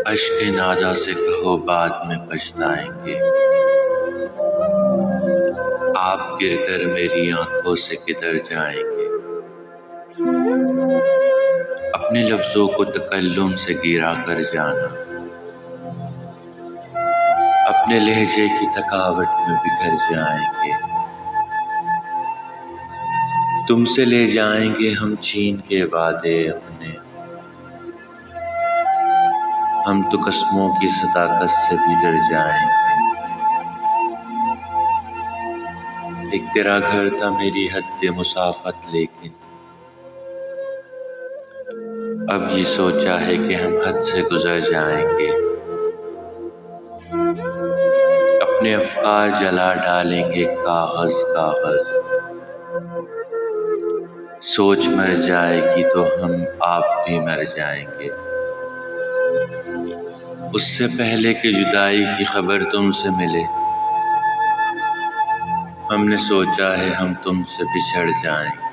اشک نادا سے کہو بعد میں پچھتائیں گے، آپ گر کر میری آنکھوں سے کدھر جائیں گے۔ اپنے لفظوں کو تکلم سے گرا کر جانا، اپنے لہجے کی تھکاوٹ میں بکھر جائیں گے۔ تم سے لے جائیں گے ہم چھین کے وعدے اپنے، ہم تو قسموں کی صداقت سے بھی ڈر جائیں گے۔ ایک تیرا گھر تھا میری حد مسافت، لیکن اب یہ سوچا ہے کہ ہم حد سے گزر جائیں گے۔ اپنے افکار جلا ڈالیں گے کاغذ کاغذ، سوچ مر جائے گی تو ہم آپ بھی مر جائیں گے۔ اس سے پہلے کہ جدائی کی خبر تم سے ملے، ہم نے سوچا ہے ہم تم سے بچھڑ جائیں گے۔